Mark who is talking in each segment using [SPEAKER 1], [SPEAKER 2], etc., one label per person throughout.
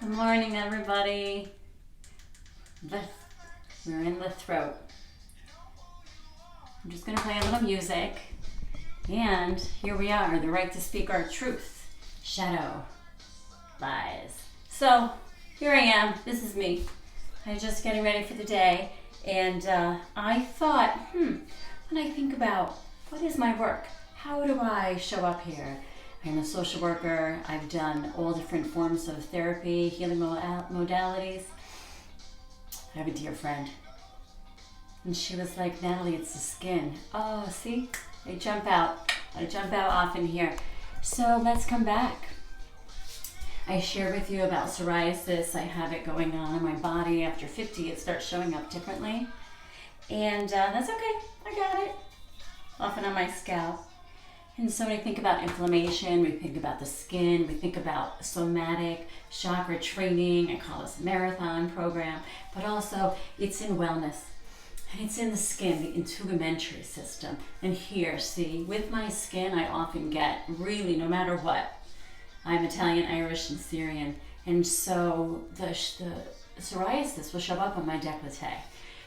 [SPEAKER 1] Good morning, everybody. We're in the throat. I'm just going to play a little music. And here we are, the right to speak our truth. Shadow. Lies. So, here I am. This is me. I'm just getting ready for the day. And I thought, when I think about what is my work? How do I show up here? I'm a social worker. I've done all different forms of therapy, healing modalities. I have a dear friend. And she was like, Natalie, it's the skin. Oh, see? I jump out often here. So let's come back. I shared with you about psoriasis. I have it going on in my body. After 50, it starts showing up differently. And that's okay. I got it. Often on my scalp. And so when we think about inflammation, we think about the skin, we think about somatic chakra training. I call this a marathon program, but also it's in wellness. And it's in the skin, the integumentary system. And here, see, with my skin, I often get really, no matter what, I'm Italian, Irish, and Syrian. And so the psoriasis will show up on my décolleté.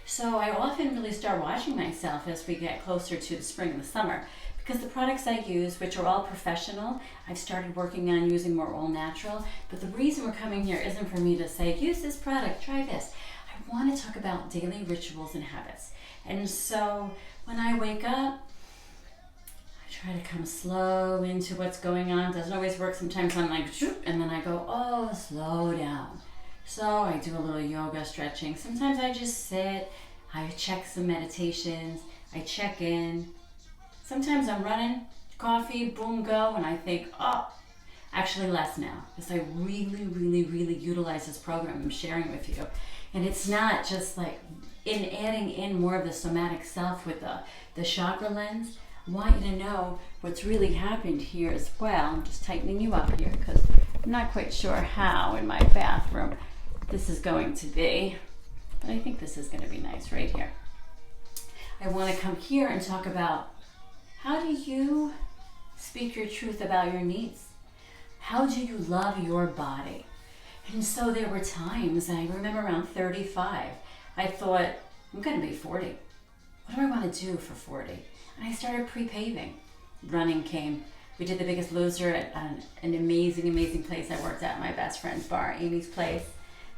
[SPEAKER 1] So I often really start watching myself as we get closer to the spring and the summer. Because the products I use, which are all professional, I've started working on using more all natural. But the reason we're coming here isn't for me to say, use this product, try this. I want to talk about daily rituals and habits. And so when I wake up, I try to come slow into what's going on. It doesn't always work. Sometimes I'm like, shoop, and then I go, oh, slow down. So I do a little yoga stretching. Sometimes I just sit, I check some meditations, I check in. Sometimes I'm running, coffee, boom, go, and I think, oh, actually less now, because I really utilize this program I'm sharing with you. And it's not just like in adding in more of the somatic self with the chakra lens. I want you to know what's really happened here as well. I'm just tightening you up here because I'm not quite sure how in my bathroom this is going to be, but I think this is going to be nice right here. I want to come here and talk about how do you speak your truth about your needs? How do you love your body? And so there were times, I remember around 35, I thought, I'm going to be 40. What do I want to do for 40? And I started pre-paving. Running came. We did The Biggest Loser at an amazing place I worked at, my best friend's bar, Amy's Place.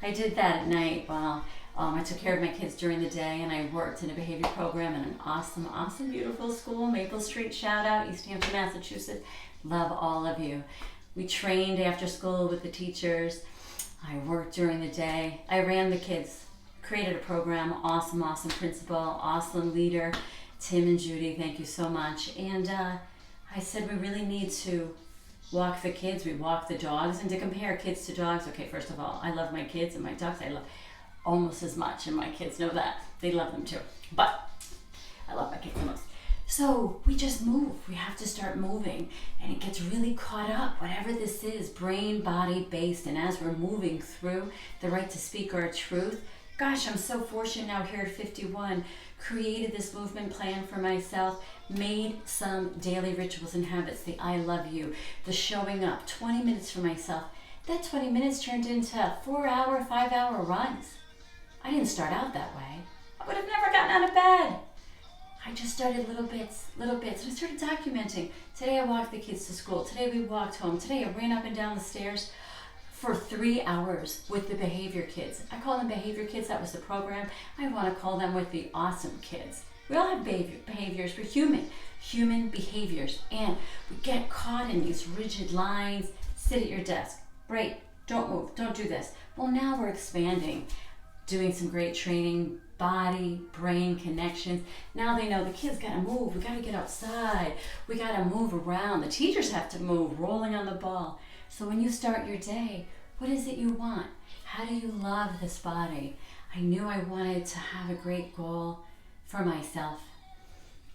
[SPEAKER 1] I did that at night while I took care of my kids during the day, and I worked in a behavior program in an awesome, beautiful school, Maple Street, shout out, East Hampton, Massachusetts. Love all of you. We trained after school with the teachers. I worked during the day. I ran the kids, created a program, awesome principal, awesome leader, Tim and Judy, thank you so much. And I said we really need to walk the kids, we walk the dogs, and to compare kids to dogs, okay, first of all, I love my kids and my dogs, I love almost as much, and my kids know that. They love them too. But I love my kids the most. So we just move. We have to start moving, and it gets really caught up, whatever this is, brain, body, based. And as we're moving through the right to speak our truth, gosh, I'm so fortunate now here at 51, created this movement plan for myself, made some daily rituals and habits, the I love you, the showing up, 20 minutes for myself. That 20 minutes turned into 4-hour, 5-hour runs. I didn't start out that way. I would have never gotten out of bed. I just started little bits, and I started documenting. Today I walked the kids to school. Today we walked home. Today I ran up and down the stairs for 3 hours with the behavior kids. I call them behavior kids. That was the program. I want to call them with the awesome kids. We all have behaviors. We're human behaviors. And we get caught in these rigid lines. Sit at your desk. Break. Don't move. Don't do this. Well, now we're expanding. Doing some great training, body, brain connections. Now they know the kids gotta move, we gotta get outside, we gotta move around. The teachers have to move, rolling on the ball. So when you start your day, what is it you want? How do you love this body? I knew I wanted to have a great goal for myself.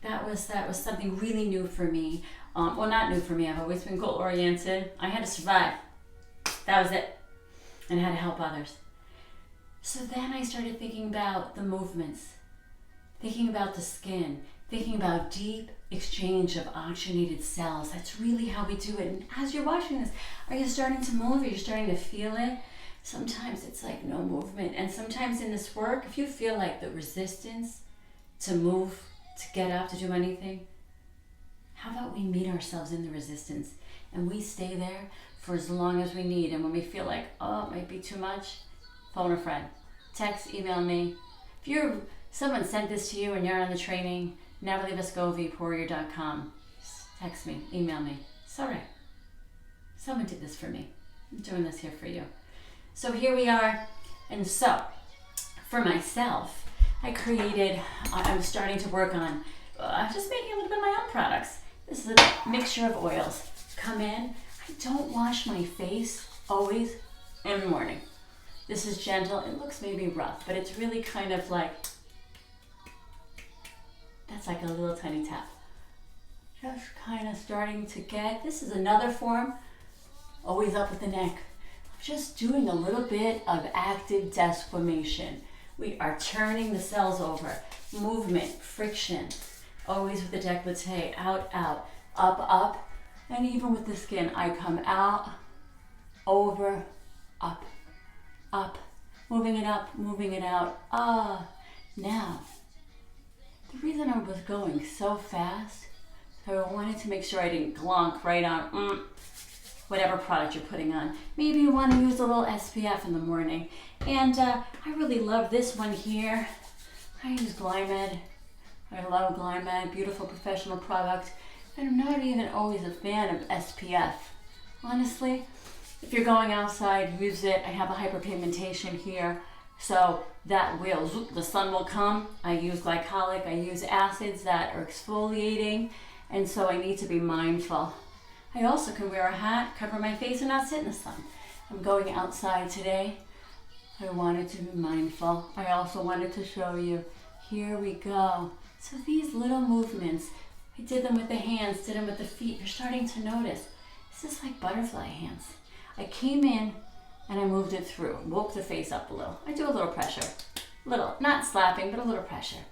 [SPEAKER 1] That was something really new for me. Well, not new for me, I've always been goal oriented. I had to survive. That was it. And I had to help others. So then I started thinking about the movements, thinking about the skin, thinking about deep exchange of oxygenated cells. That's really how we do it. And as you're watching this, are you starting to move? Are you starting to feel it? Sometimes it's like no movement. And sometimes in this work, if you feel like the resistance to move, to get up, to do anything, how about we meet ourselves in the resistance and we stay there for as long as we need. And when we feel like, oh, it might be too much, phone a friend, text, email me. If someone sent this to you and you're on the training, natalievescovi.com, text me, email me. It's all right. Someone did this for me. I'm doing this here for you. So here we are. And so for myself, I'm starting to work on just making a little bit of my own products. This is a mixture of oils. Come in. I don't wash my face always in the morning. This is gentle. It looks maybe rough, but it's really kind of like, that's like a little tiny tap. Just kind of starting to this is another form, always up with the neck. Just doing a little bit of active desquamation. We are turning the cells over. Movement, friction, always with the décolleté, out, out, up, up. And even with the skin, I come out, over, up, up, moving it up, moving it out. Now, the reason I was going so fast, I wanted to make sure I didn't glonk right on whatever product you're putting on. Maybe you want to use a little SPF in the morning. And I really love this one here. I use Glymed. I love Glymed, beautiful professional product. And I'm not even always a fan of SPF. Honestly, if you're going outside, use it. I have a hyperpigmentation here, so the sun will come. I use glycolic, I use acids that are exfoliating, and so I need to be mindful. I also can wear a hat, cover my face, and not sit in the sun. I'm going outside today. I wanted to be mindful. I also wanted to show you. Here we go. So these little movements, I did them with the hands, did them with the feet. You're starting to notice. This is like butterfly hands. I came in and I moved it through, woke the face up a little. I do a little pressure. Little, not slapping, but a little pressure.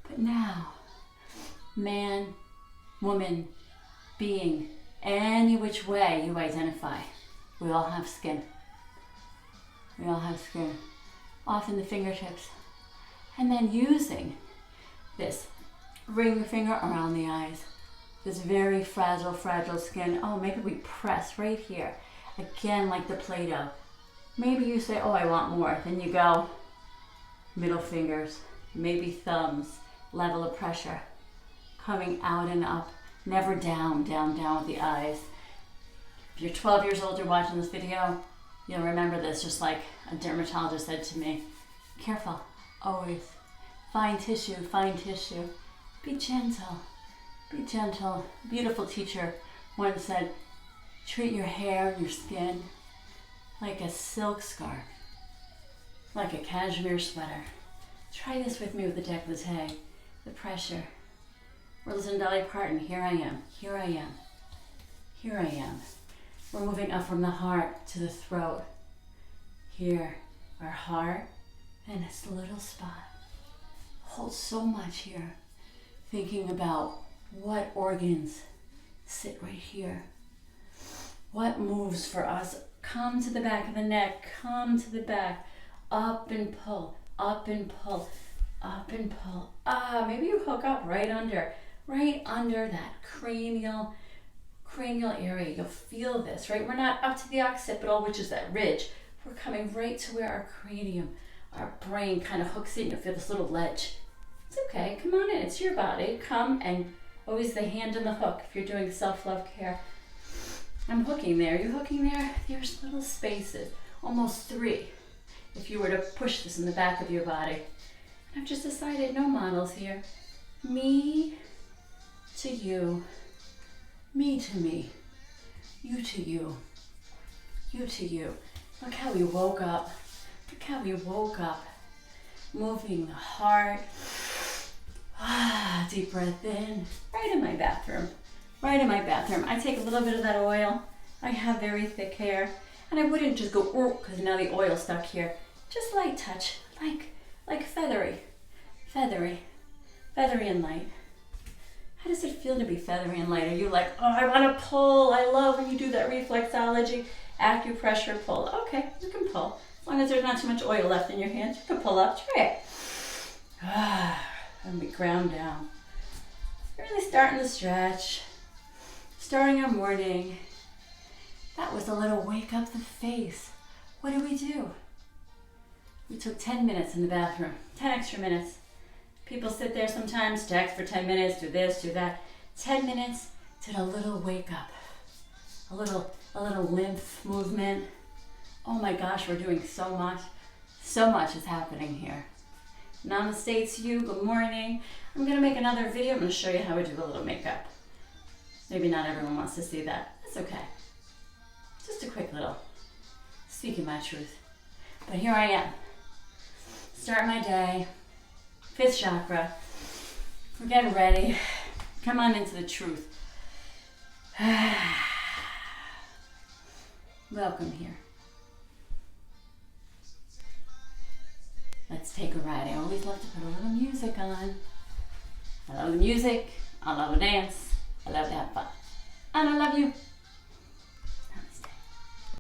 [SPEAKER 1] But now, man, woman, being, any which way you identify, we all have skin. We all have skin. Often the fingertips. And then using this, ring your finger around the eyes. This very fragile, fragile skin. Oh, maybe we press right here. Again, like the Play-Doh. Maybe you say, oh, I want more. Then you go middle fingers, maybe thumbs, level of pressure. Coming out and up, never down, down, down with the eyes. If you're 12 years old, you're watching this video, you'll remember this, just like a dermatologist said to me. Careful, always. Fine tissue, fine tissue. Be gentle, be gentle. A beautiful teacher once said, treat your hair and your skin like a silk scarf, like a cashmere sweater. Try this with me with the décolleté, the pressure. Rosalind Dolly Parton, here I am, here I am, here I am. We're moving up from the heart to the throat. Here, our heart, and this little spot holds so much here. Thinking about what organs sit right here. What moves for us? Come to the back of the neck, come to the back, up and pull, up and pull, up and pull. Maybe you hook up right under that cranial area. You'll feel this, right? We're not up to the occipital, which is that ridge. We're coming right to where our cranium, our brain kind of hooks in. You'll feel this little ledge. It's okay, come on in, it's your body. Come, and always the hand on the hook if you're doing self-love care. I'm hooking there, you're hooking there. There's little spaces, almost 3, if you were to push this in the back of your body. And I've just decided no models here. Me to you, me to me, you to you, you to you. Look how we woke up. Look how we woke up. Moving the heart. Deep breath in. Right in my bathroom. Right in my bathroom. I take a little bit of that oil. I have very thick hair. And I wouldn't just go, because now the oil's stuck here. Just light touch. Like feathery. Feathery. Feathery and light. How does it feel to be feathery and light? Are you like, oh, I want to pull. I love when you do that reflexology. Acupressure pull. Okay, you can pull. As long as there's not too much oil left in your hands, you can pull up. Try it. And we ground down. Really starting to stretch. Starting our morning. That was a little wake up the face. What did we do? We took 10 minutes in the bathroom. 10 extra minutes. People sit there sometimes, text for 10 minutes, do this, do that. 10 minutes, did a little wake up. A little lymph movement. Oh my gosh, we're doing so much. So much is happening here. Namaste to you, good morning. I'm gonna make another video. I'm gonna show you how I do a little makeup. Maybe not everyone wants to see that. That's okay. Just a quick little speaking my truth. But here I am. Start my day. 5th chakra. We're getting ready. Come on into the truth. Welcome here. Let's take a ride. I always love to put a little music on. I love the music. I love to dance. I love to have fun. And I love you.